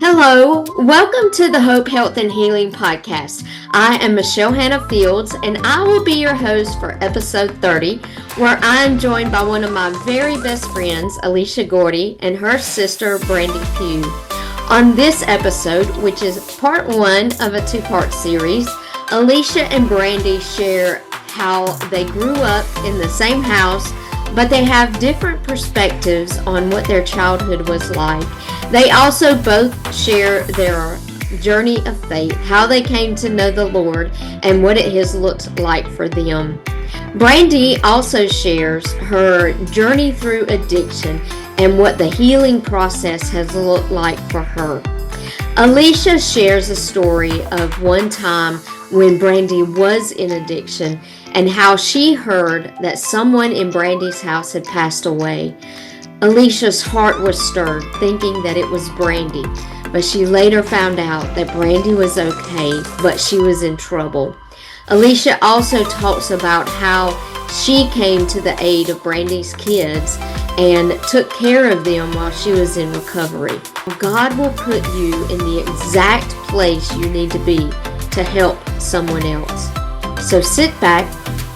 Hello, welcome to the Hope, Health, and Healing podcast. I am Michelle Hannah Fields, and I will be your host for episode 30, where I am joined by one of my very best friends, Elicia Gordy, and her sister, Brandi Pugh. On this episode, which is part one of a two-part series, Elicia and Brandi share how they grew up in the same house, but they have different perspectives on what their childhood was like. They also both share their journey of faith, how they came to know the Lord, and what it has looked like for them. Brandi also shares her journey through addiction and what the healing process has looked like for her. Elicia shares a story of one time when Brandi was in addiction and how she heard that someone in Brandi's house had passed away. Elicia's heart was stirred, thinking that it was Brandi, but she later found out that Brandi was okay, but she was in trouble. Elicia also talks about how she came to the aid of Brandi's kids and took care of them while she was in recovery. God will put you in the exact place you need to be to help someone else. So sit back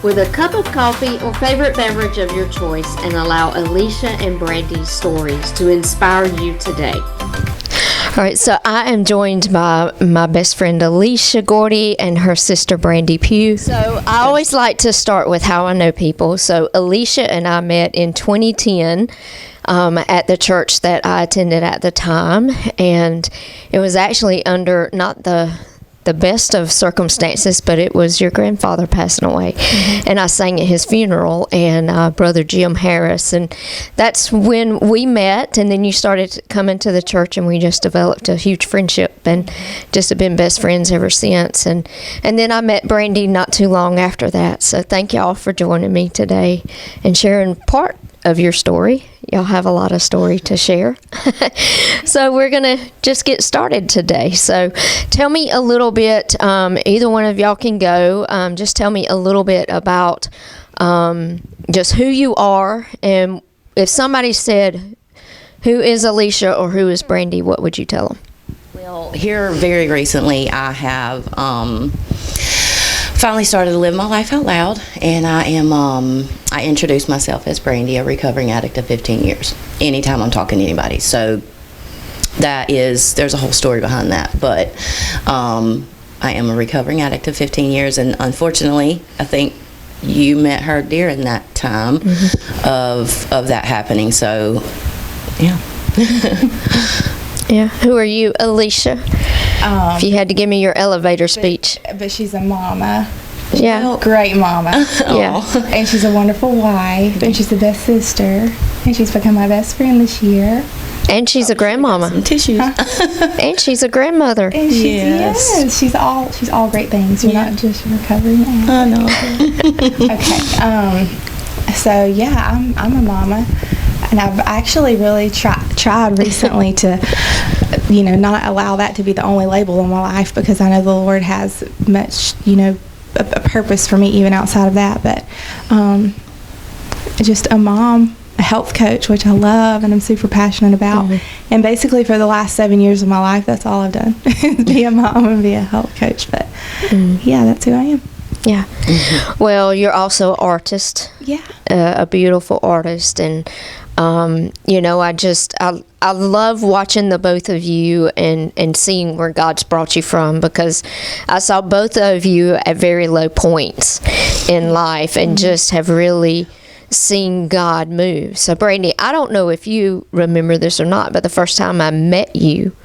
with a cup of coffee or favorite beverage of your choice and allow Elicia and Brandi's stories to inspire you today. All right, so I am joined by my best friend Elicia Gordy and her sister Brandi Pugh. So I always like to start with how I know people. So Elicia and I met in 2010 at the church that I attended at the time, and it was actually under not the best of circumstances, but it was your grandfather passing away. Mm-hmm. And I sang at his funeral, and Brother Jim Harris, and that's when we met. And then you started coming to the church, and we just developed a huge friendship and just have been best friends ever since. And then I met Brandi not too long after that. So thank y'all for joining me today and sharing part of your story. Y'all have a lot of story to share. So we're going to just get started today. So tell me a little bit, either one of y'all can go, just tell me a little bit about just who you are, and if somebody said, who is Elicia or who is Brandi, what would you tell them? Well, here very recently I have finally started to live my life out loud, and I introduced myself as Brandi, a recovering addict of 15 years, anytime I'm talking to anybody. So there's a whole story behind that, but I am a recovering addict of 15 years, and unfortunately I think you met her during that time. Mm-hmm. of that happening. So yeah. Yeah. Who are you, Elicia? If you had to give me your elevator speech. But she's a mama. Yeah. Great mama. Yeah. And she's a wonderful wife, and she's the best sister, and she's become my best friend this year. And she's a grandmama. Some tissues. And she's a grandmother. And she's all great things. You're not just recovering. I know. Okay. So yeah, I'm a mama, and I've actually really tried recently to, not allow that to be the only label on my life, because I know the Lord has much, a purpose for me even outside of that. But just a mom, a health coach, which I love and I'm super passionate about. Mm-hmm. And basically for the last 7 years of my life, that's all I've done, is be a mom and be a health coach. But yeah, that's who I am. Yeah. Mm-hmm. Well, you're also an artist. Yeah. A beautiful artist. And, I love watching the both of you and seeing where God's brought you from, because I saw both of you at very low points in life and just have really seen God move. So Brandi, I don't know if you remember this or not, but the first time I met you,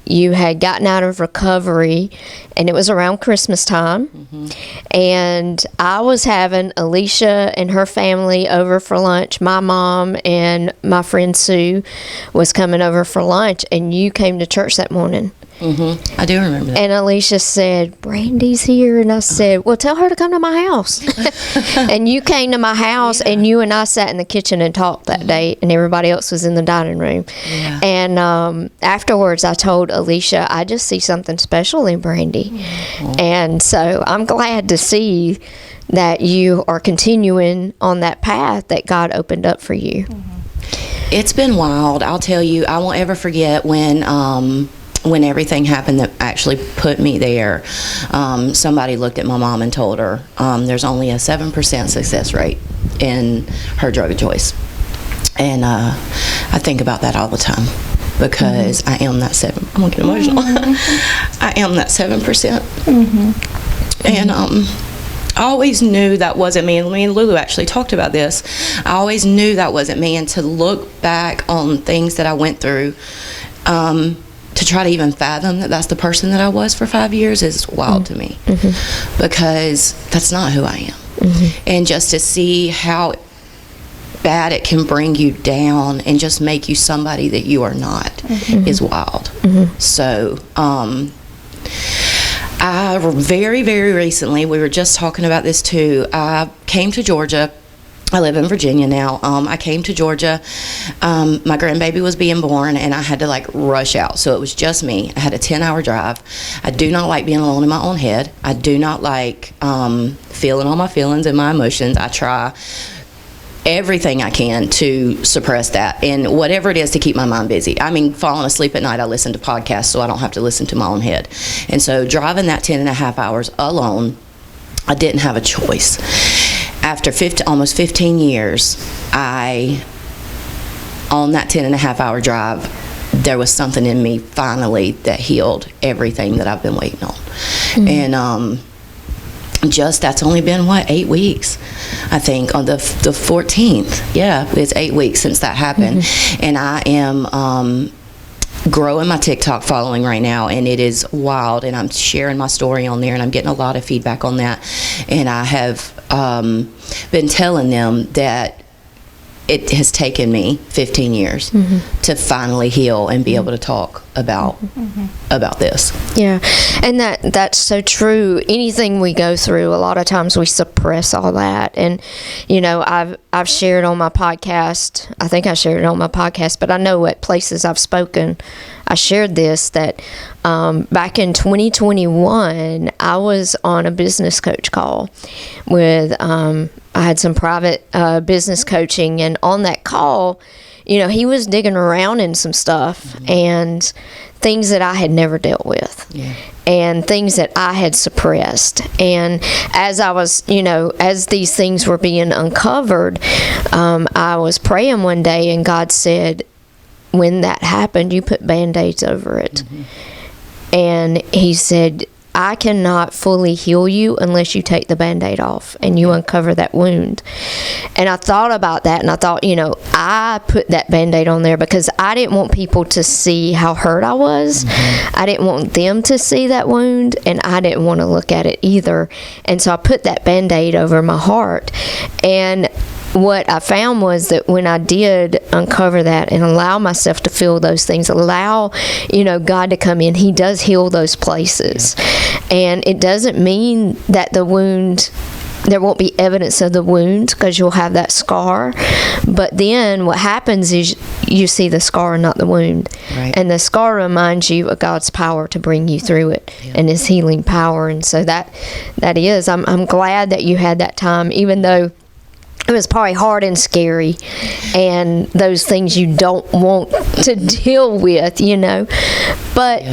you had gotten out of recovery, and it was around Christmas time. Mm-hmm. And I was having Elicia and her family over for lunch. My mom and my friend Sue was coming over for lunch, and you came to church that morning. Mm-hmm. I do remember that. And Elicia said, Brandi's here. And I said, well, tell her to come to my house. And you came to my house, and you and I sat in the kitchen and talked that day, and everybody else was in the dining room. Yeah. And afterwards, I told Elicia, I just see something special in Brandi. Mm-hmm. And so I'm glad to see that you are continuing on that path that God opened up for you. Mm-hmm. It's been wild. I'll tell you, I won't ever forget when everything happened that actually put me there. Somebody looked at my mom and told her there's only a 7% success rate in her drug of choice. And I think about that all the time, because I am that I'm gonna get emotional. I am that 7%. And I always knew that wasn't me. And me and Lulu actually talked about this. I always knew that wasn't me, and to look back on things that I went through, to try to even fathom that that's the person that I was for 5 years is wild to me, because that's not who I am. And just to see how bad it can bring you down and just make you somebody that you are not is wild. So I very, very recently, we were just talking about this too, I came to Georgia. I live in Virginia now. I came to Georgia. My grandbaby was being born, and I had to like rush out. So it was just me. I had a 10-hour drive. I do not like being alone in my own head. I do not like feeling all my feelings and my emotions. I try everything I can to suppress that, and whatever it is to keep my mind busy. I mean, falling asleep at night, I listen to podcasts so I don't have to listen to my own head. And so driving that 10 and a half hours alone, I didn't have a choice. After almost 15 years, on that 10 and a half hour drive, there was something in me finally that healed everything that I've been waiting on. And that's only been 8 weeks, I think, on the 14th. Yeah, it's 8 weeks since that happened. And I am growing my TikTok following right now, and it is wild, and I'm sharing my story on there, and I'm getting a lot of feedback on that. And I have been telling them that it has taken me 15 years to finally heal and be able to talk about this. Yeah, and that's so true. Anything we go through, a lot of times we suppress all that. And you know, I've shared on my podcast. I think I shared it on my podcast, but I know at places I've spoken, I shared this, that back in 2021, I was on a business coach call with. I had some private business coaching, and on that call, you know, he was digging around in some stuff and things that I had never dealt with, and things that I had suppressed. And as I was, you know, as these things were being uncovered, I was praying one day, and God said, when that happened, you put Band-Aids over it. And he said, I cannot fully heal you unless you take the Band-Aid off and you uncover that wound. And I thought about that, and I thought, you know, I put that Band-Aid on there because I didn't want people to see how hurt I was. I didn't want them to see that wound, and I didn't want to look at it either. And so I put that Band-Aid over my heart. And what I found was that when I did uncover that and allow myself to feel those things, allow, you know, God to come in, he does heal those places. And it doesn't mean that the wound, there won't be evidence of the wound, because you'll have that scar. But then what happens is you see the scar and not the wound. And the scar reminds you of God's power to bring you through it, and his healing power. And so that is, I'm glad that you had that time, even though it was probably hard and scary, and those things you don't want to deal with, you know. But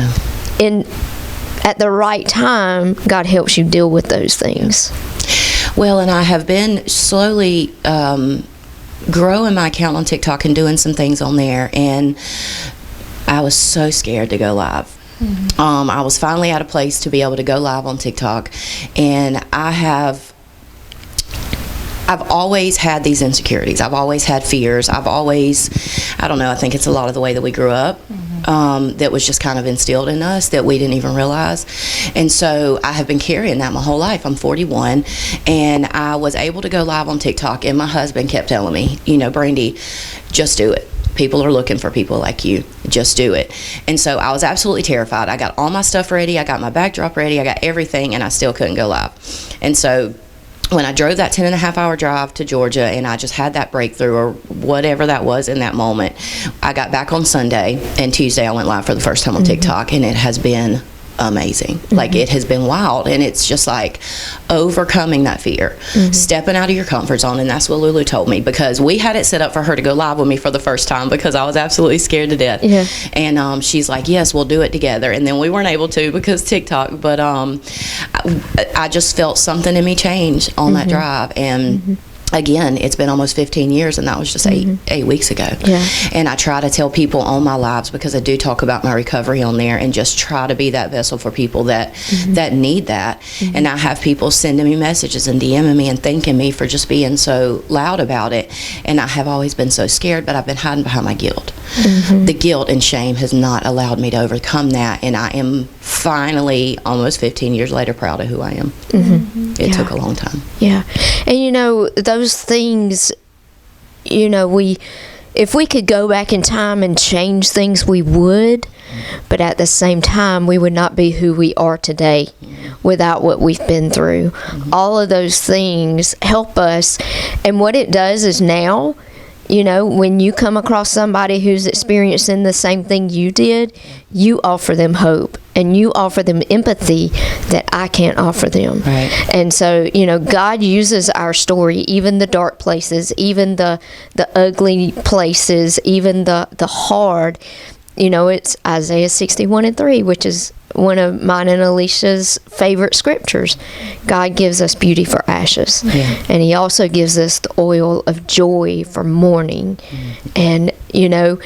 at the right time, God helps you deal with those things. Well, and I have been slowly growing my account on TikTok and doing some things on there, and I was so scared to go live. I was finally at a place to be able to go live on TikTok, and I've always had these insecurities. I've always had fears. I don't know, I think it's a lot of the way that we grew up, that was just kind of instilled in us that we didn't even realize. And so I have been carrying that my whole life. I'm 41, and I was able to go live on TikTok, and my husband kept telling me, you know, Brandi, just do it. People are looking for people like you. Just do it. And so I was absolutely terrified. I got all my stuff ready. I got my backdrop ready. I got everything, and I still couldn't go live. And so when I drove that 10 and a half hour drive to Georgia, and I just had that breakthrough, or whatever that was in that moment, I got back on Sunday, and Tuesday I went live for the first time on TikTok, and it has been amazing. Like, it has been wild, and it's just like overcoming that fear, stepping out of your comfort zone. And that's what Lulu told me, because we had it set up for her to go live with me for the first time because I was absolutely scared to death. Yeah. And she's like, yes, we'll do it together. And then we weren't able to because TikTok, but I just felt something in me change on that drive. And again, it's been almost 15 years, and that was just eight weeks ago. Yeah. And I try to tell people on my lives, because I do talk about my recovery on there, and just try to be that vessel for people that that need that. And I have people sending me messages and DMing me and thanking me for just being so loud about it. And I have always been so scared, but I've been hiding behind my guilt. The guilt and shame has not allowed me to overcome that, and I am finally, almost 15 years later, proud of who I am. It took a long time. Yeah. And you know, those things, you know, if we could go back in time and change things, we would, but at the same time, we would not be who we are today without what we've been through. All of those things help us, and what it does is now, you know, when you come across somebody who's experiencing the same thing you did, you offer them hope, and you offer them empathy that I can't offer them. Right. And so, you know, God uses our story, even the dark places, even the ugly places, even the hard. You know, it's Isaiah 61:3, which is one of mine and Alicia's favorite scriptures. God gives us beauty for ashes. And he also gives us the oil of joy for mourning. And, you know,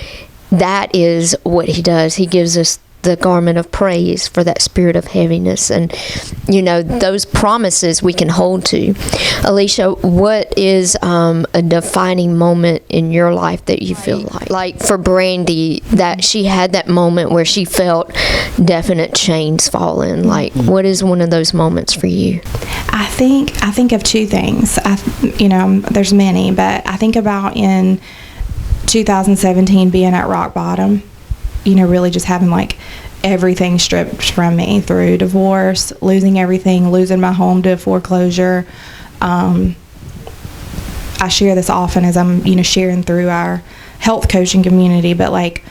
that is what he does. He gives us the garment of praise for that spirit of heaviness. And, you know, those promises we can hold to. Elicia, what is a defining moment in your life that you feel like for Brandi, that she had that moment where she felt definite chains falling? Like, what is one of those moments for you? I think of two things. You know, there's many, but I think about in 2017 being at rock bottom, you know, really just having like everything stripped from me through divorce, losing everything, losing my home to foreclosure. I share this often as I'm, you know, sharing through our health coaching community, but like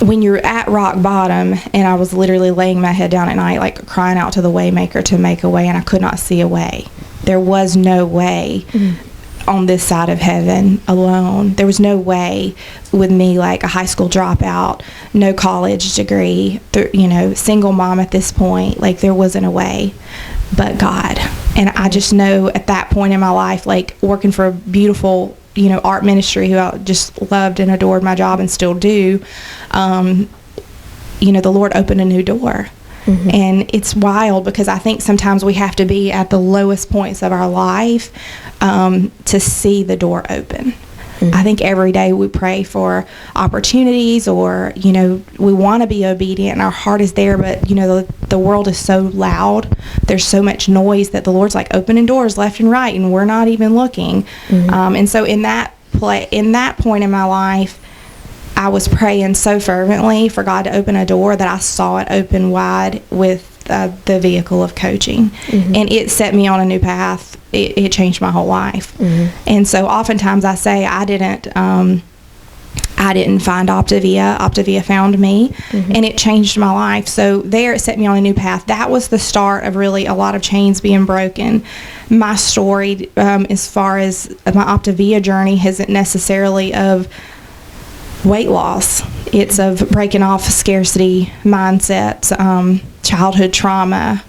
when you're at rock bottom, and I was literally laying my head down at night, like crying out to the Waymaker to make a way, and I could not see a way. There was no way on this side of heaven alone. There was no way with me, like a high school dropout, no college degree, you know, single mom at this point. Like, there wasn't a way but God. And I just know at that point in my life, like working for a beautiful, you know, art ministry, who I just loved and adored my job and still do, you know, the Lord opened a new door. And it's wild, because I think sometimes we have to be at the lowest points of our life to see the door open. I think every day we pray for opportunities, or, you know, we want to be obedient and our heart is there, but, you know, the world is so loud. There's so much noise that the Lord's like opening doors left and right, and we're not even looking. And so in that point in my life, I was praying so fervently for God to open a door that I saw it open wide with the vehicle of coaching. And it set me on a new path. It changed my whole life. And so oftentimes I say I didn't find Optavia. Optavia found me, and it changed my life. So there, it set me on a new path. That was the start of really a lot of chains being broken. My story, as far as my Optavia journey, isn't necessarily of weight loss. It's of breaking off scarcity mindsets, childhood trauma,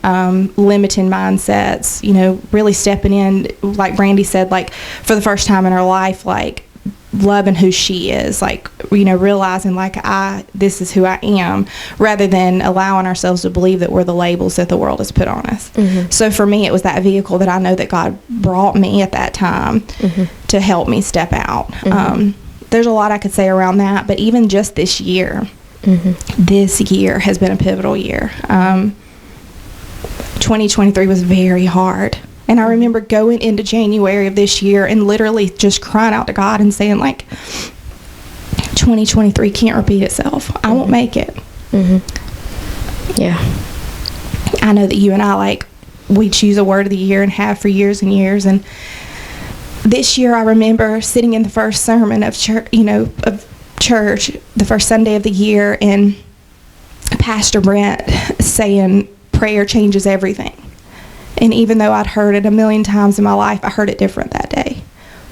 limiting mindsets, you know, really stepping in, like Brandi said, like for the first time in her life, like loving who she is, like, you know, realizing like this is who I am, rather than allowing ourselves to believe that we're the labels that the world has put on us. So for me, it was that vehicle that I know that God brought me at that time to help me step out. There's a lot I could say around that, but even just this year, this year has been a pivotal year. 2023 was very hard. And I remember going into January of this year and literally just crying out to God and saying, like, 2023 can't repeat itself. I won't make it. Yeah. I know that you and I, like, we choose a word of the year and have for years and years. And this year, I remember sitting in the first sermon of church, the first Sunday of the year, and Pastor Brent saying prayer changes everything. And even though I'd heard it a million times in my life, I heard it different that day.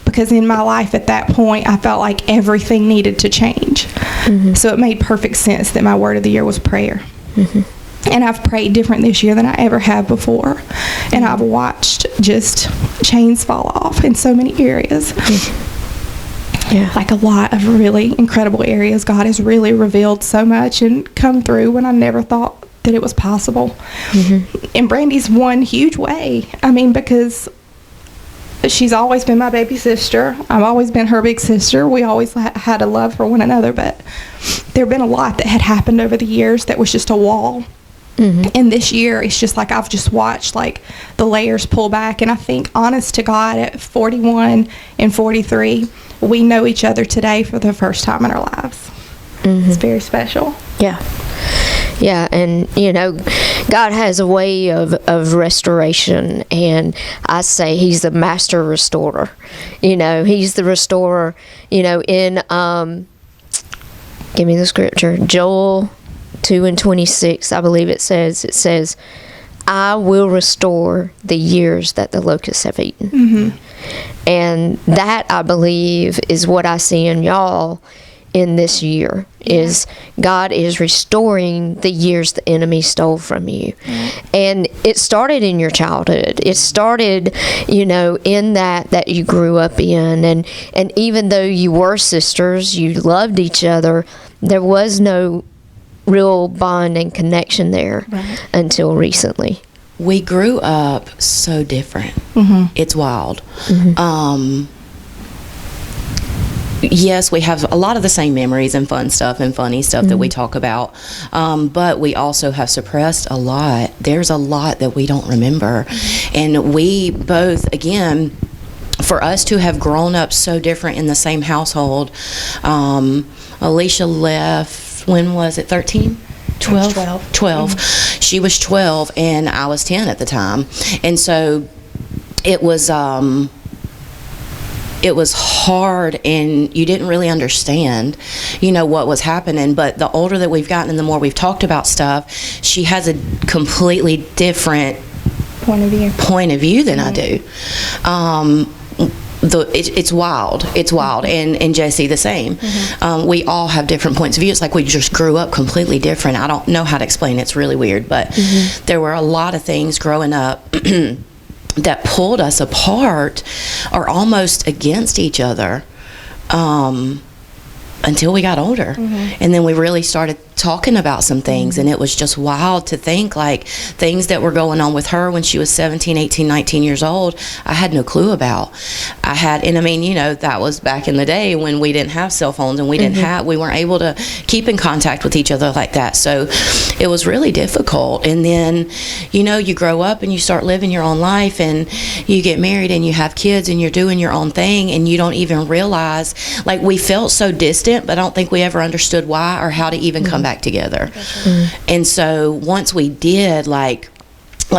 Because in my life at that point, I felt like everything needed to change. Mm-hmm. So it made perfect sense that my word of the year was prayer. Mm-hmm. And I've prayed different this year than I ever have before. Mm-hmm. And I've watched just chains fall off in so many areas. Mm-hmm. Yeah. Like a lot of really incredible areas. God has really revealed so much and come through when I never thought that it was possible. Mm-hmm. And Brandi's one huge way. I mean, because she's always been my baby sister. I've always been her big sister. We always had a love for one another, but there have been a lot that had happened over the years that was just a wall. Mm-hmm. And this year, it's just like I've just watched like the layers pull back. And I think, honest to God, at 41 and 43, we know each other today for the first time in our lives. Mm-hmm. It's very special. Yeah. Yeah, and, you know, God has a way of restoration, and I say he's the master restorer. You know, he's the restorer, you know, in, give me the scripture, Joel 2:26, I believe it says, I will restore the years that the locusts have eaten. Mm-hmm. And that, I believe, is what I see in y'all in this year. Is God is restoring the years the enemy stole from you. And it started in your childhood. It started, you know, in that you grew up in, and even though you were sisters, you loved each other, there was no real bond and connection there until recently. We grew up so different. Mm-hmm. It's wild. Mm-hmm. Yes, we have a lot of the same memories and fun stuff and funny stuff that we talk about, but we also have suppressed a lot. There's a lot that we don't remember. And we both, again, for us to have grown up so different in the same household, Elicia left, when was it, 13? 12? 12. Mm-hmm. She was 12 and I was 10 at the time. And so it was hard, and you didn't really understand, you know, what was happening. But the older that we've gotten and the more we've talked about stuff, she has a completely different point of view than I do. It's wild. It's wild. And Jesse, the same. Mm-hmm. We all have different points of view. It's like we just grew up completely different. I don't know how to explain it. It's really weird. But there were a lot of things growing up that pulled us apart or almost against each other until we got older. And then we really started talking about some things, and it was just wild to think, like, things that were going on with her when she was 17, 18, 19 years old, I had no clue about. And I mean, you know, that was back in the day when we didn't have cell phones, and we weren't able to keep in contact with each other like that. So it was really difficult. And then, you know, you grow up and you start living your own life, and you get married and you have kids and you're doing your own thing, and you don't even realize, like, we felt so distant, but I don't think we ever understood why or how to even come back together. And so once we did, like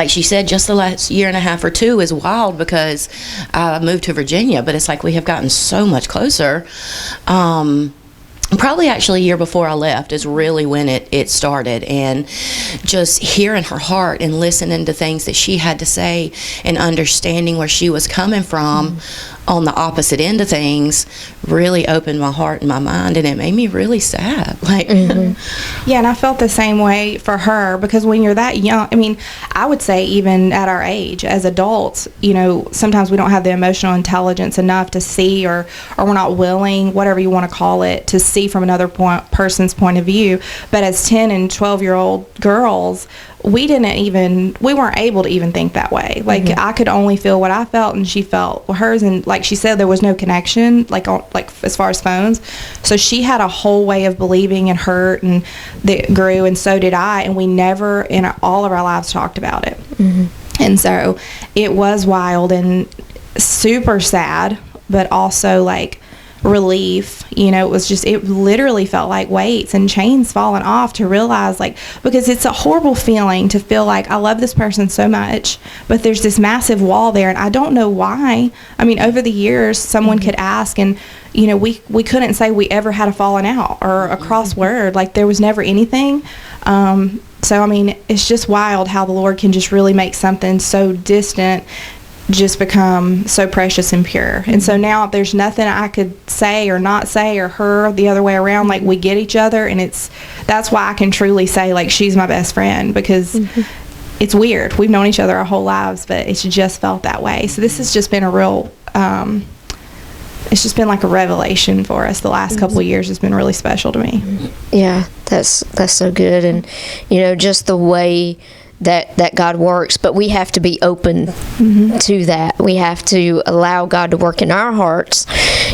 she said, just the last year and a half or two is wild, because I moved to Virginia, but it's like we have gotten so much closer. Probably actually a year before I left is really when it started, and just hearing her heart and listening to things that she had to say and understanding where she was coming from on the opposite end of things really opened my heart and my mind, and it made me really sad. Like, yeah, and I felt the same way for her, because when you're that young, I mean, I would say even at our age as adults, you know, sometimes we don't have the emotional intelligence enough to see, or we're not willing, whatever you want to call it, to see from another person's point of view. But as 10 and 12-year-old girls, we weren't able to even think that way. Like, I could only feel what I felt, and she felt hers, and like she said, there was no connection, like as far as phones. So she had a whole way of believing and hurt, and that grew, and so did I, and we never in all of our lives talked about it. And so it was wild and super sad, but also like relief. You know, it literally felt like weights and chains falling off, to realize, like, because it's a horrible feeling to feel like I love this person so much, but there's this massive wall there, and I don't know why. I mean, over the years, someone could ask, and, you know, we couldn't say we ever had a falling out or a cross word. Like, there was never anything, So, I mean, it's just wild how the Lord can just really make something so distant just become so precious and pure. And so now there's nothing I could say or not say, or her the other way around. Like, we get each other, and that's why I can truly say, like, she's my best friend, because it's weird. We've known each other our whole lives, but it's just felt that way. So this has just been a real, it's just been like a revelation for us. The last couple of years has been really special to me. Yeah, that's so good. And, just the way that God works, but we have to be open to that. We have to allow God to work in our hearts,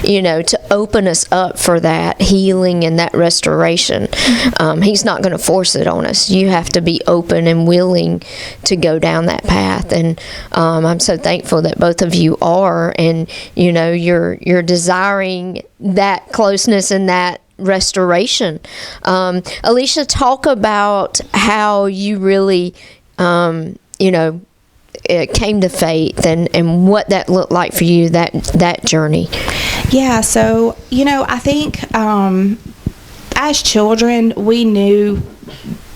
to open us up for that healing and that restoration. He's not going to force it on us. You have to be open and willing to go down that path. And I'm so thankful that both of you are, and you're desiring that closeness and that restoration. Elicia, talk about how you really it came to faith, and what that looked like for you, that journey. Yeah, so I think as children we knew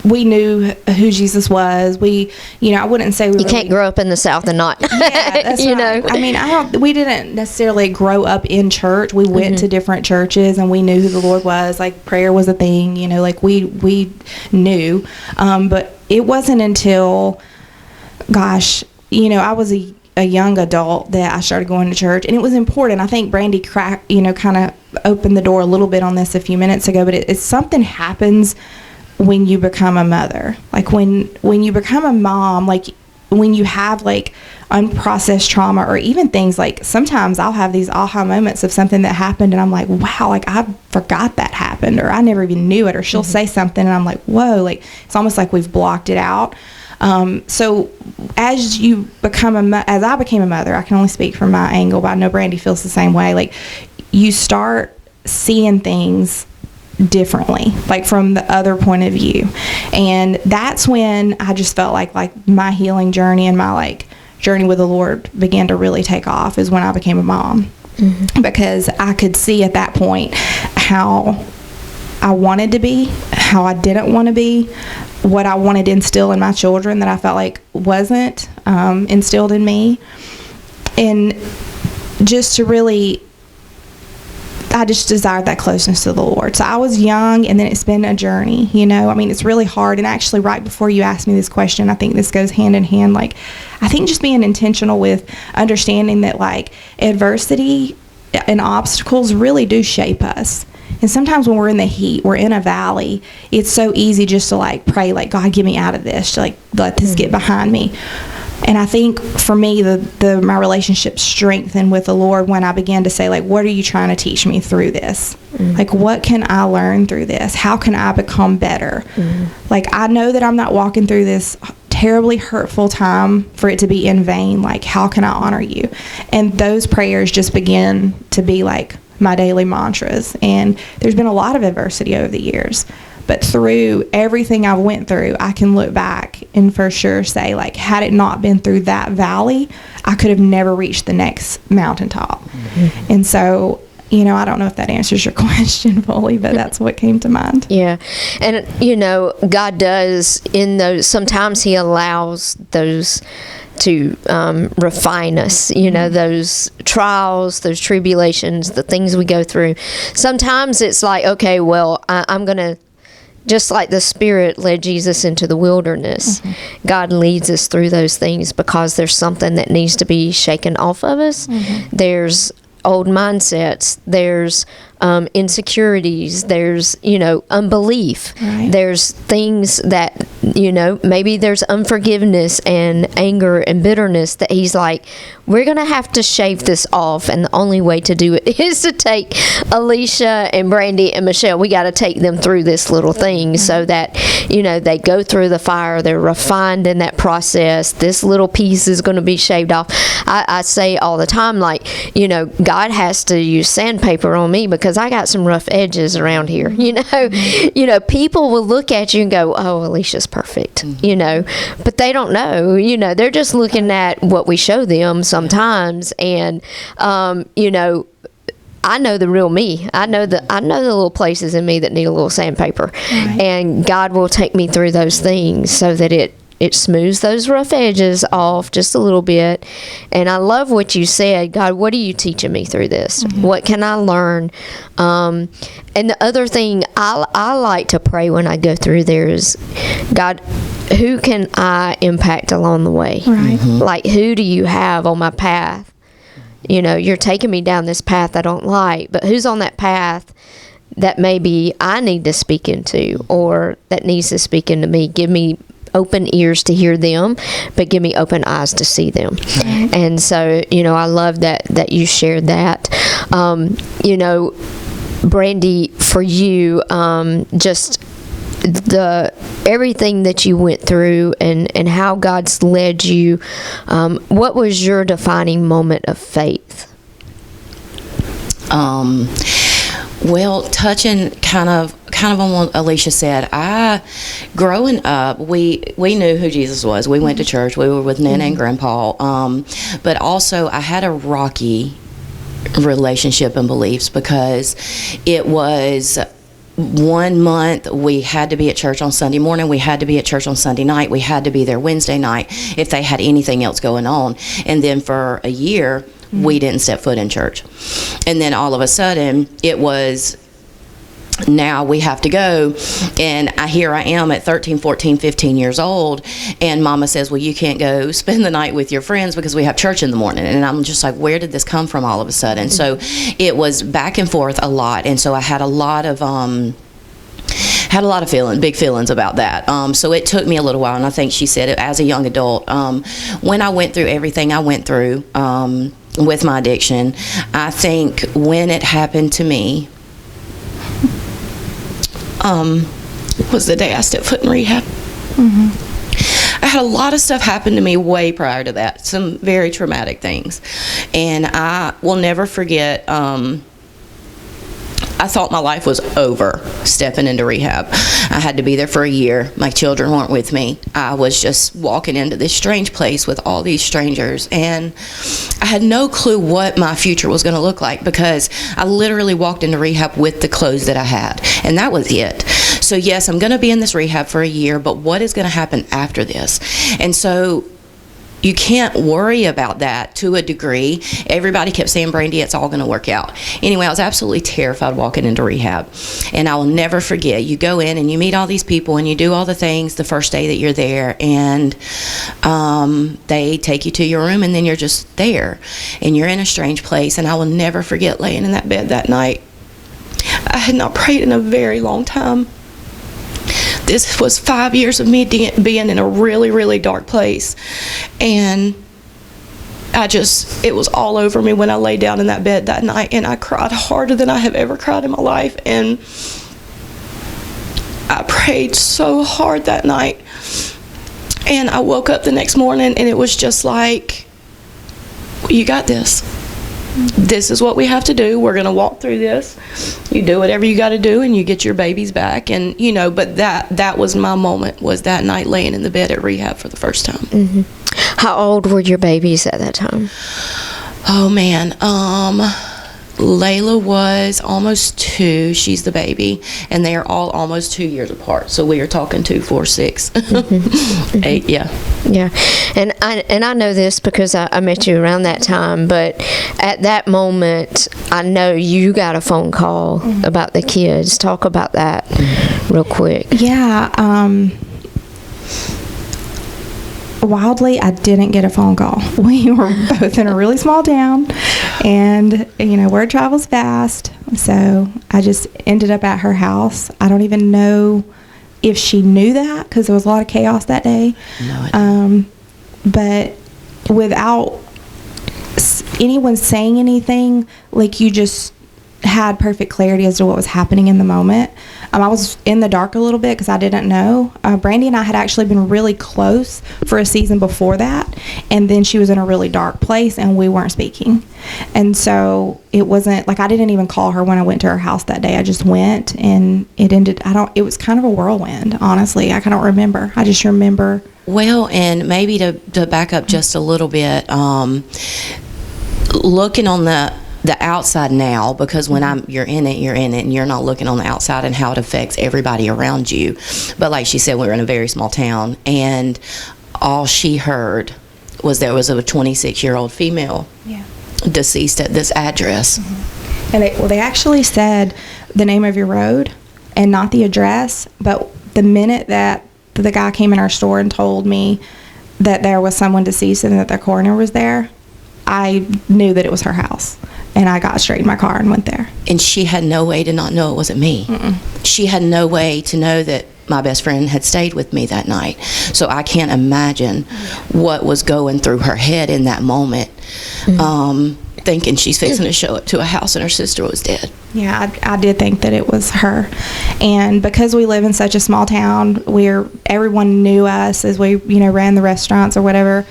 who Jesus was. I wouldn't say you can't grow up in the South and not. Yeah, that's right. I mean, we didn't necessarily grow up in church. We went to different churches, and we knew who the Lord was. Like, prayer was a thing. Like we knew, but it wasn't until, gosh, I was a young adult that I started going to church, and it was important. I think Brandi kind of opened the door a little bit on this a few minutes ago, but it's something happens when you become a mother. Like when you become a mom, like when you have like unprocessed trauma, or even things like, sometimes I'll have these aha moments of something that happened, and I'm like, wow, like I forgot that happened, or I never even knew it, or she'll say something and I'm like, whoa, like it's almost like we've blocked it out. So as I became a mother, I can only speak from my angle, but I know Brandi feels the same way. Like, you start seeing things differently, like from the other point of view. And that's when I just felt like my healing journey and my like journey with the Lord began to really take off, is when I became a mom. Because I could see at that point how I wanted to be, how I didn't want to be, what I wanted to instill in my children that I felt like wasn't instilled in me. And just to really, I just desired that closeness to the Lord. So I was young, and then it's been a journey, I mean, it's really hard. And actually, right before you asked me this question, I think this goes hand in hand. Like, I think just being intentional with understanding that, like, adversity and obstacles really do shape us. And sometimes when we're in the heat, we're in a valley, it's so easy just to like pray, like, God, get me out of this, to like let this get behind me. And I think for me, my relationship strengthened with the Lord when I began to say, like, what are you trying to teach me through this? Like, what can I learn through this? How can I become better? Like, I know that I'm not walking through this terribly hurtful time for it to be in vain. Like, how can I honor you? And those prayers just begin to be like my daily mantras. And there's been a lot of adversity over the years, but through everything I went through, I can look back and for sure say, like, had it not been through that valley, I could have never reached the next mountaintop. And so, I don't know if that answers your question fully, but that's what came to mind. Yeah. And, God does in those, sometimes he allows those to refine us, those trials, those tribulations, the things we go through. Sometimes it's like, okay, well, I'm going to, just like the Spirit led Jesus into the wilderness, God leads us through those things because there's something that needs to be shaken off of us. There's old mindsets, there's insecurities, there's unbelief, there's things that maybe there's unforgiveness and anger and bitterness that he's like, we're gonna have to shave this off, and the only way to do it is to take Elicia and Brandi and Michelle. We got to take them through this little thing so that they go through the fire, they're refined in that process. This little piece is going to be shaved off. I say all the time, like, God has to use sandpaper on me because I got some rough edges around here. People will look at you and go, oh, Alicia's perfect, but they don't know, they're just looking at what we show them sometimes. And, I know the real me. I know the little places in me that need a little sandpaper, Right. and God will take me through those things so that it smooths those rough edges off just a little bit. And I love what you said. God, what are you teaching me through this? What can I learn? And the other thing I like to pray when I go through there is, God, who can I impact along the way? Right. Like, who do you have on my path? You know, you're taking me down this path I don't like, but who's on that path that maybe I need to speak into, or that needs to speak into me? Give me open ears to hear them, but give me open eyes to see them. And so, you know, I love that you shared that. You know, Brandi, for you, just the everything that you went through and how God's led you, what was your defining moment of faith? Well, touching kind of on what Elicia said, growing up, we knew who Jesus was. We went to church. We were with Nana and Grandpa. But also, I had a rocky relationship and beliefs, because it was 1 month we had to be at church on Sunday morning, we had to be at church on Sunday night, we had to be there Wednesday night if they had anything else going on. And then for a year, we didn't step foot in church. And then all of a sudden, it was, now we have to go. And here I am at 13, 14, 15 years old, and Mama says, well, you can't go spend the night with your friends because we have church in the morning. And I'm just like, where did this come from all of a sudden? So it was back and forth a lot. And so I had a lot of big feelings about that. So it took me a little while, and I think she said it as a young adult. When I went through everything I went through with my addiction, I think when it happened to me was the day I stepped foot in rehab. I had a lot of stuff happen to me way prior to that, some very traumatic things. And I will never forget, I thought my life was over stepping into rehab. I had to be there for a year. My children weren't with me. I was just walking into this strange place with all these strangers, and I had no clue what my future was going to look like, because I literally walked into rehab with the clothes that I had, and that was it. So yes, I'm going to be in this rehab for a year, but what is going to happen after this? And so you can't worry about that to a degree. Everybody kept saying, Brandi, it's all going to work out. Anyway, I was absolutely terrified walking into rehab. And I will never forget, you go in and you meet all these people and you do all the things the first day that you're there, and they take you to your room, and then you're just there and you're in a strange place. And I will never forget laying in that bed that night. I had not prayed in a very long time. This was 5 years of me being in a really, really dark place. And it was all over me when I lay down in that bed that night, and I cried harder than I have ever cried in my life. And I prayed so hard that night. And I woke up the next morning, and it was just like, you got this. This is what we have to do. We're going to walk through this. You do whatever you got to do, and you get your babies back. And, you know, but that was my moment, was that night laying in the bed at rehab for the first time. How old were your babies at that time? Oh, man. Layla was almost 2. She's the baby. And they are all almost 2 years apart. So we are talking 2, 4, 6, 8, yeah. Yeah. And I know this because I met you around that time, but at that moment, I know you got a phone call about the kids. Talk about that real quick. Yeah. Wildly, I didn't get a phone call. We were both in a really small town, and, you know, word travels fast. So I just ended up at her house. I don't even know if she knew that, because there was a lot of chaos that day. No, I didn't. But without anyone saying anything, like, you just had perfect clarity as to what was happening in the moment. I was in the dark a little bit because I didn't know. Brandi and I had actually been really close for a season before that, and then she was in a really dark place and we weren't speaking. And so it wasn't like, I didn't even call her when I went to her house that day. I just went, and it was kind of a whirlwind, honestly. I don't remember. I just remember. Well, and maybe to back up just a little bit, looking on the the outside now, because when you're in it, and you're not looking on the outside and how it affects everybody around you. But like she said, we were in a very small town, and all she heard was there was a 26-year-old female deceased at this address. And they actually said the name of your road and not the address, but the minute that the guy came in our store and told me that there was someone deceased and that their coroner was there, I knew that it was her house. And I got straight in my car and went there. And she had no way to not know it wasn't me. She had no way to know that my best friend had stayed with me that night. So I can't imagine what was going through her head in that moment, thinking she's fixing to show up to a house and her sister was dead. Yeah, I did think that it was her. And because we live in such a small town, everyone knew us as we, ran the restaurants or whatever.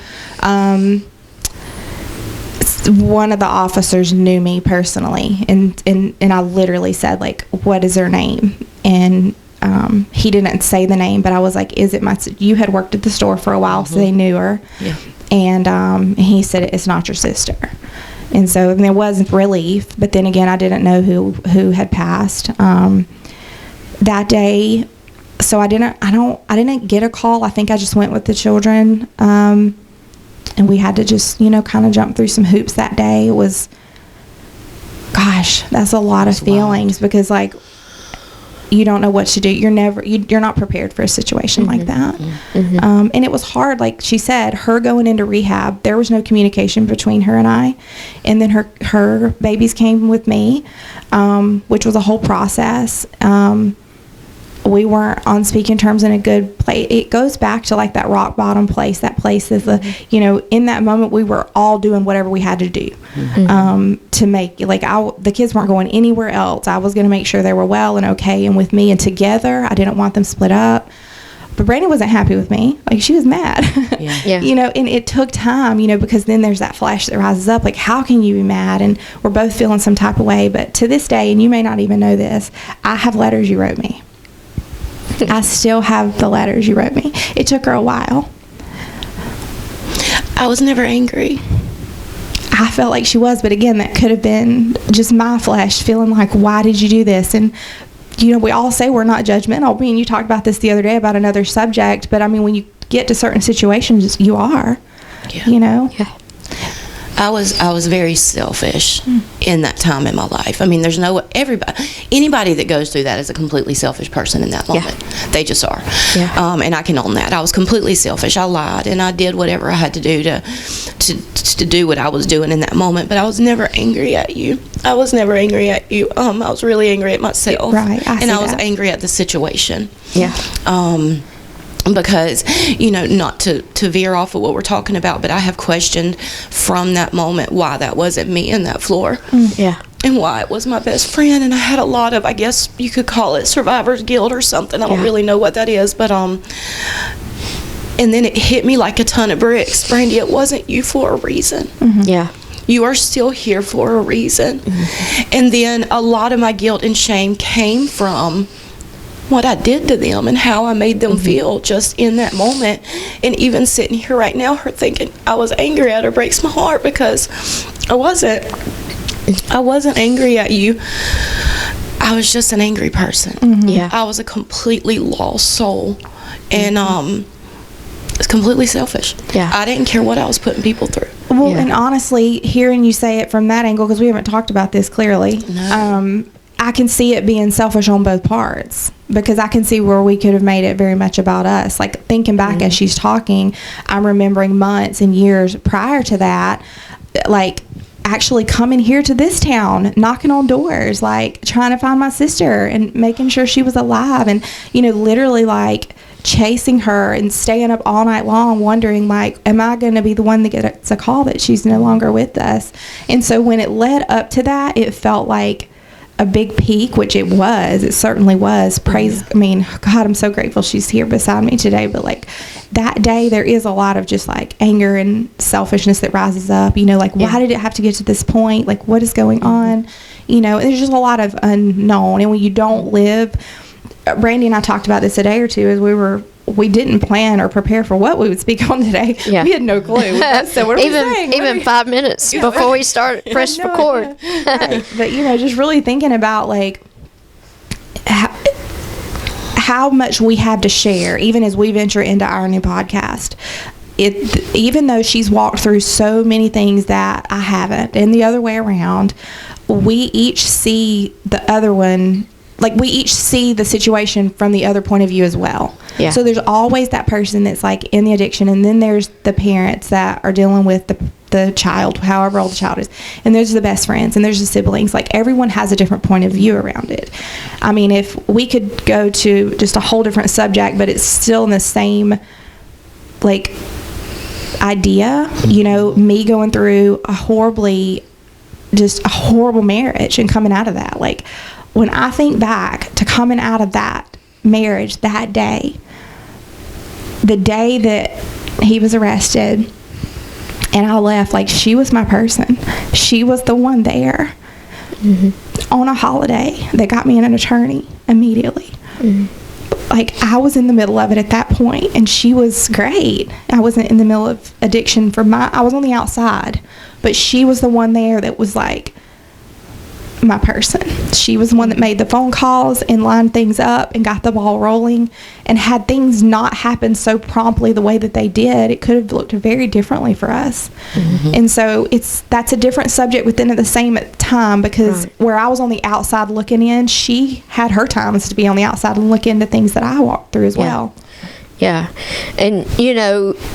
One of the officers knew me personally, and I literally said, like, what is her name? And he didn't say the name, but I was like, is it you had worked at the store for a while, so they knew her. Yeah. And he said, it's not your sister. And so there was relief, but then again, I didn't know who had passed that day. So I didn't get a call. I think I just went with the children. And we had to just, kind of jump through some hoops that day. It was, gosh, that's a lot of feelings because, like, you don't know what to do. You're not prepared for a situation like that. And it was hard. Like she said, her going into rehab, there was no communication between her and I. And then her babies came with me, which was a whole process. We weren't on speaking terms in a good place. It goes back to like that rock bottom place. That place is in that moment we were all doing whatever we had to do to make, the kids weren't going anywhere else. I was going to make sure they were well and okay and with me and together. I didn't want them split up. But Brandi wasn't happy with me. Like, she was mad. And it took time, because then there's that flash that rises up. Like, how can you be mad? And we're both feeling some type of way. But to this day, and you may not even know this, I have letters you wrote me. I still have the letters you wrote me. It took her a while. I was never angry. I felt like she was, but again, that could have been just my flesh feeling like, why did you do this? And, we all say we're not judgmental. I mean, you talked about this the other day about another subject, but I mean, when you get to certain situations, you are, Yeah. I was very selfish in that time in my life. I mean, there's anybody that goes through that is a completely selfish person in that moment. They just are. And I can own that. I was completely selfish. I lied and I did whatever I had to do to do what I was doing in that moment. But I was never angry at you. I was never angry at you. I was really angry at myself. Right. I was angry at the situation. Yeah. Because, not to veer off of what we're talking about, but I have questioned from that moment why that wasn't me in that floor. And why it was my best friend. And I had a lot of, I guess you could call it survivor's guilt or something. I don't really know what that is. But, and then it hit me like a ton of bricks. Brandi, it wasn't you for a reason. You are still here for a reason. And then a lot of my guilt and shame came from what I did to them and how I made them feel just in that moment. And even sitting here right now, her thinking I was angry at her breaks my heart, because I wasn't angry at you. I was just an angry person. I was a completely lost soul, and it's completely selfish. I didn't care what I was putting people through. Well, and honestly, hearing you say it from that angle, because we haven't talked about this clearly, I can see it being selfish on both parts, because I can see where we could have made it very much about us. Like, thinking back as she's talking, I'm remembering months and years prior to that, like, actually coming here to this town, knocking on doors, like, trying to find my sister and making sure she was alive, and, literally, like, chasing her and staying up all night long wondering, like, am I going to be the one that gets a call that she's no longer with us? And so when it led up to that, it felt like a big peak, which it was. It certainly was. Praise, I mean, God, I'm so grateful she's here beside me today. But, like, that day, there is a lot of just, like, anger and selfishness that rises up. Like, why did it have to get to this point? Like, what is going on? There's just a lot of unknown. And when you don't live Brandi and I talked about this a day or two as we didn't plan or prepare for what we would speak on today. Yeah. We had no clue. So what are we saying? Even 5 minutes before we start press record. Right. But just really thinking about like how much we have to share, even as we venture into our new podcast. Even though she's walked through so many things that I haven't, and the other way around, we each see the other one. Like, we each see the situation from the other point of view as well. Yeah. So there's always that person that's like in the addiction, and then there's the parents that are dealing with the child, however old the child is, and there's the best friends, and there's the siblings. Like, everyone has a different point of view around it. I mean, if we could go to just a whole different subject, but it's still in the same like idea, me going through a horrible marriage and coming out of that, like, when I think back to coming out of that marriage that day, the day that he was arrested and I left, like, she was my person. She was the one there on a holiday that got me an attorney immediately. Like, I was in the middle of it at that point, and she was great. I wasn't in the middle of addiction I was on the outside, but she was the one there that was like my person. She was the one that made the phone calls and lined things up and got the ball rolling, and had things not happened so promptly the way that they did, it could have looked very differently for us. And so that's a different subject within the same time, because where I was on the outside looking in, she had her times to be on the outside and look into things that I walked through as well. Yeah. And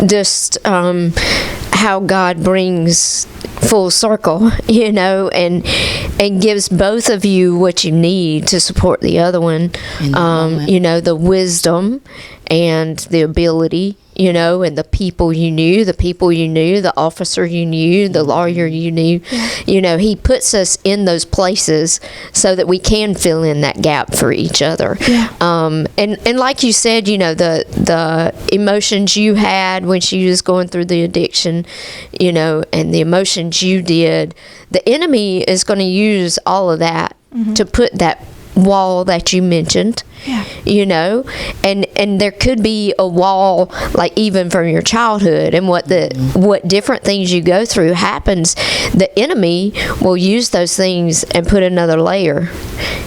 just how God brings full circle, and gives both of you what you need to support the other one. The wisdom and the ability, and the people you knew, the officer you knew, the lawyer you knew. He puts us in those places so that we can fill in that gap for each other. And like you said, the emotions you had when she was going through the addiction, and the emotions you did, the enemy is going to use all of that to put that wall that you mentioned, and there could be a wall, like, even from your childhood and what different things you go through happens. The enemy will use those things and put another layer,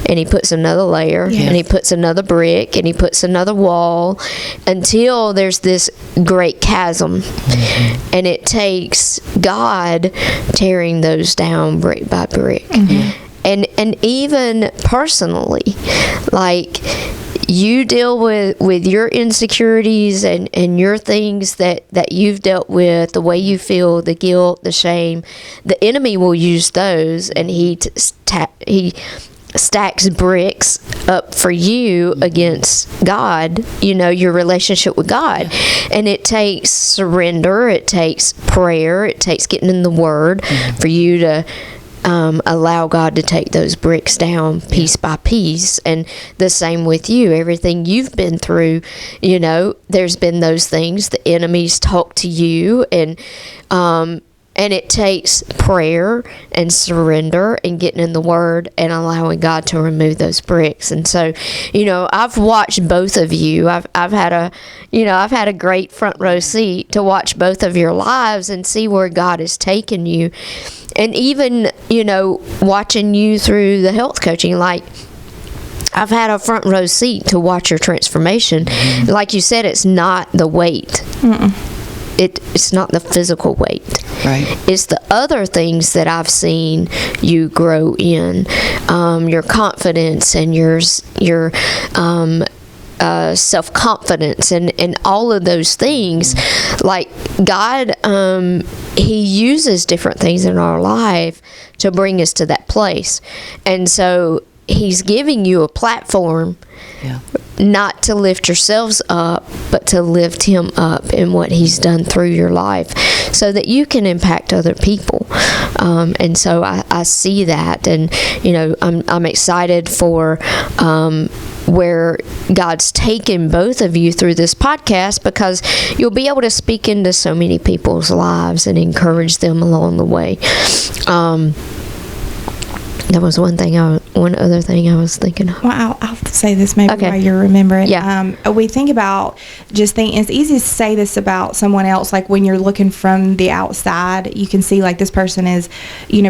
and he puts another layer, and he puts another brick, and he puts another wall, until there's this great chasm. And it takes God tearing those down brick by brick. And even personally, like, you deal with your insecurities and your things that you've dealt with, the way you feel, the guilt, the shame. The enemy will use those, and he stacks bricks up for you against God, your relationship with God. And it takes surrender, it takes prayer, it takes getting in the Word for you to allow God to take those bricks down piece by piece. And the same with you. Everything you've been through, there's been those things. The enemies talk to you, and it takes prayer and surrender and getting in the Word and allowing God to remove those bricks. And so, I've watched both of you. I've had a great front row seat to watch both of your lives and see where God has taken you. And even, watching you through the health coaching, like, I've had a front row seat to watch your transformation. Like you said, it's not the weight. It's not the physical weight. Right. It's the other things that I've seen you grow in. Your confidence and your self-confidence and all of those things. Like, God, he uses different things in our life to bring us to that place. And so he's giving you a platform, not to lift yourselves up, but to lift him up in what he's done through your life, so that you can impact other people. And so I see that, and I'm excited for where God's taken both of you through this podcast, because you'll be able to speak into so many people's lives and encourage them along the way. There was one thing I one other thing I was thinking of. Well, I'll say this maybe Okay. while you're remembering. Yeah. We think about it's easy to say this about someone else. Like when you're looking from the outside, you can see like this person is,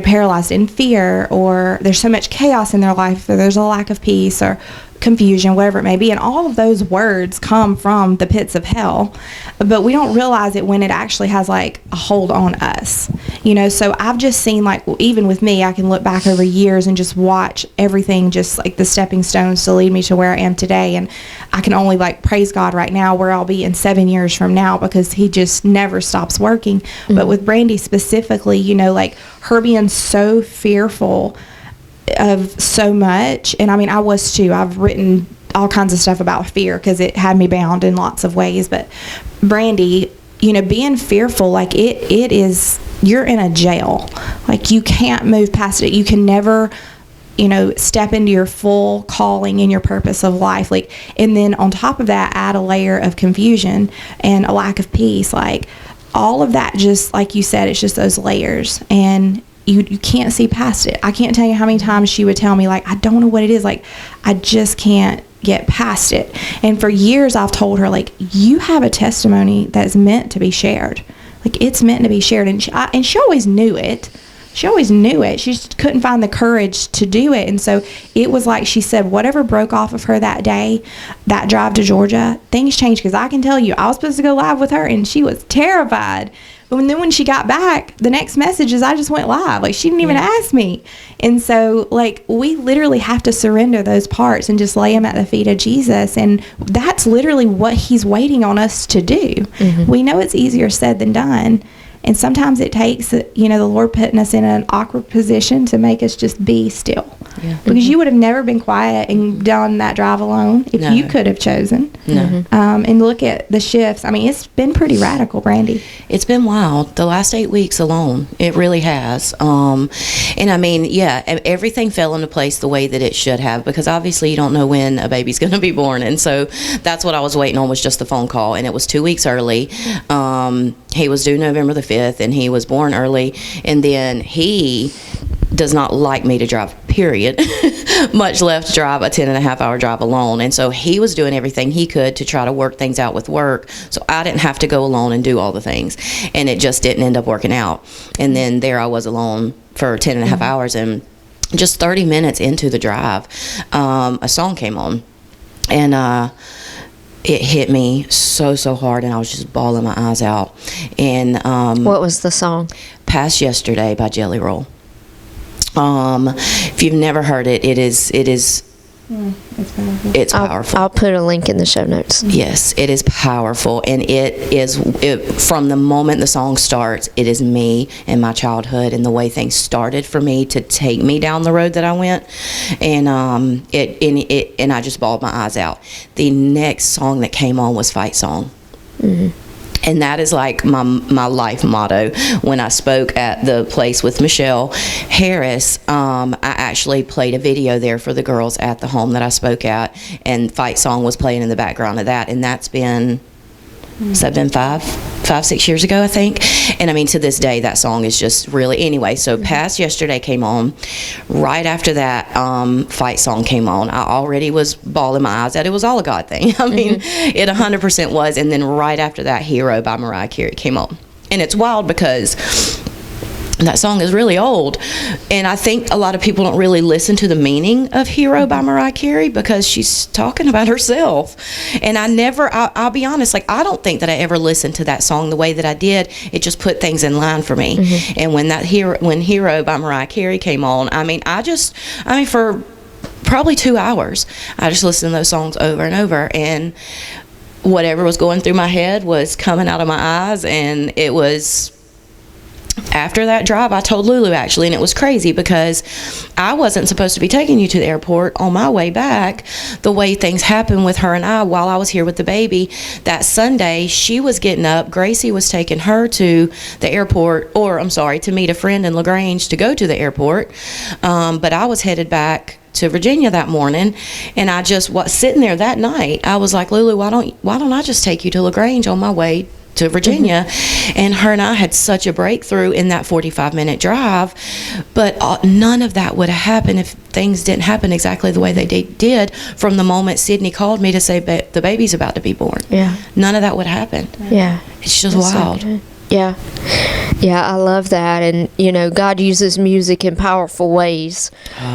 paralyzed in fear, or there's so much chaos in their life, or there's a lack of peace or confusion, whatever it may be. And all of those words come from the pits of hell, but we don't realize it when it actually has like a hold on us. So I've just seen, like, even with me, I can look back over years and just watch everything, just like the stepping stones to lead me to where I am today. And I can only like praise God right now where I'll be in 7 years from now, because he just never stops working. But with Brandi specifically, like her being so fearful of so much, and I mean, I was too. I've written all kinds of stuff about fear because it had me bound in lots of ways. But Brandi, being fearful, like it is, you're in a jail. Like you can't move past it. You can never, step into your full calling and your purpose of life. Like, and then on top of that, add a layer of confusion and a lack of peace. Like all of that, just like you said, it's just those layers, and you can't see past it. I can't tell you how many times she would tell me, like, I don't know what it is. Like, I just can't get past it. And for years I've told her, like, you have a testimony that's meant to be shared. Like, it's meant to be shared. And she always knew it. She always knew it. She just couldn't find the courage to do it. And so it was like she said, whatever broke off of her that day, that drive to Georgia, things changed. Because I can tell you, I was supposed to go live with her, and she was terrified. But then when she got back, the next message is I just went live. Like, she didn't even ask me. And so, like, we literally have to surrender those parts and just lay them at the feet of Jesus. And that's literally what he's waiting on us to do. Mm-hmm. We know it's easier said than done. And sometimes it takes, the Lord putting us in an awkward position to make us just be still. Yeah. Because you would have never been quiet and done that drive alone if you could have chosen. No. And look at the shifts. I mean, it's been pretty radical, Brandi. It's been wild. The last 8 weeks alone, it really has. And I mean, everything fell into place the way that it should have, because obviously you don't know when a baby's going to be born. And so that's what I was waiting on, was just the phone call. And it was 2 weeks early. He was due November the 5th, and he was born early. And then he does not like me to drive, period, much less drive a 10.5-hour drive alone. And so he was doing everything he could to try to work things out with work, so I didn't have to go alone and do all the things. And it just didn't end up working out. And then there I was alone for 10.5 hours, and just 30 minutes into the drive, a song came on, and it hit me so hard, and I was just bawling my eyes out. And what was the song? Past Yesterday by Jelly Roll. If you've never heard it, it's powerful. It's powerful. I'll put a link in the show notes. Yes, it is powerful, and it from the moment the song starts, it is me and my childhood and the way things started for me to take me down the road that I went, and and I just bawled my eyes out. The next song that came on was Fight Song. Mm-hmm. And that is like my life motto. When I spoke at the place with Michelle Harris, I actually played a video there for the girls at the home that I spoke at, and Fight Song was playing in the background of that. And that's been, has that been 5-6 years ago, I think. And I mean, to this day, that song is just really, anyway. So Past Yesterday came on. Right after that, Fight Song came on. I already was bawling my eyes out. It was all a God thing. I mean, it 100% was. And then right after that, Hero by Mariah Carey came on. And it's wild because that song is really old, and I think a lot of people don't really listen to the meaning of Hero by Mariah Carey, because she's talking about herself. And I'll be honest, like, I don't think that I ever listened to that song the way that I did. It just put things in line for me. Mm-hmm. And when Hero by Mariah Carey came on, I mean, for probably 2 hours, I just listened to those songs over and over, and whatever was going through my head was coming out of my eyes. And it was, after that drive, I told Lulu, actually, and it was crazy because I wasn't supposed to be taking you to the airport. On my way back, the way things happened with her and I while I was here with the baby, that Sunday, she was getting up. Gracie was taking her to the airport, to meet a friend in LaGrange to go to the airport. But I was headed back to Virginia that morning, and I just was sitting there that night. I was like, Lulu, why don't I just take you to LaGrange on my way to Virginia, and her and I had such a breakthrough in that 45-minute drive, but none of that would have happened if things didn't happen exactly the way they did from the moment Sydney called me to say the baby's about to be born. Yeah. None of that would happen. Yeah. It's just That's wild. So good. Yeah. Yeah, I love that. And, you know, God uses music in powerful ways,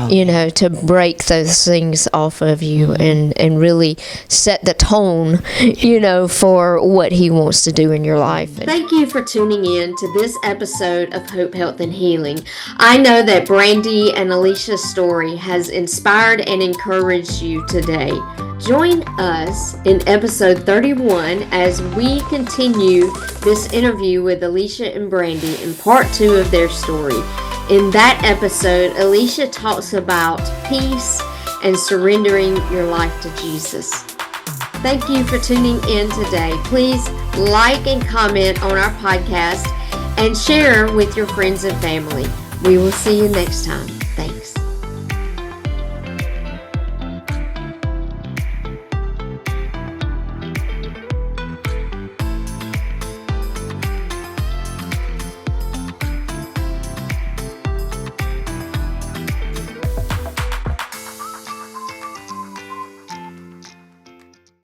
you know, to break those things off of you and really set the tone, you know, for what He wants to do in your life. Thank you for tuning in to this episode of Hope, Health, and Healing. I know that Brandi and Elicia's story has inspired and encouraged you today. Join us in episode 31 as we continue this interview with Elicia and Brandi in part 2 of their story. In that episode, Elicia talks about peace and surrendering your life to Jesus. Thank you for tuning in today. Please like and comment on our podcast and share with your friends and family. We will see you next time.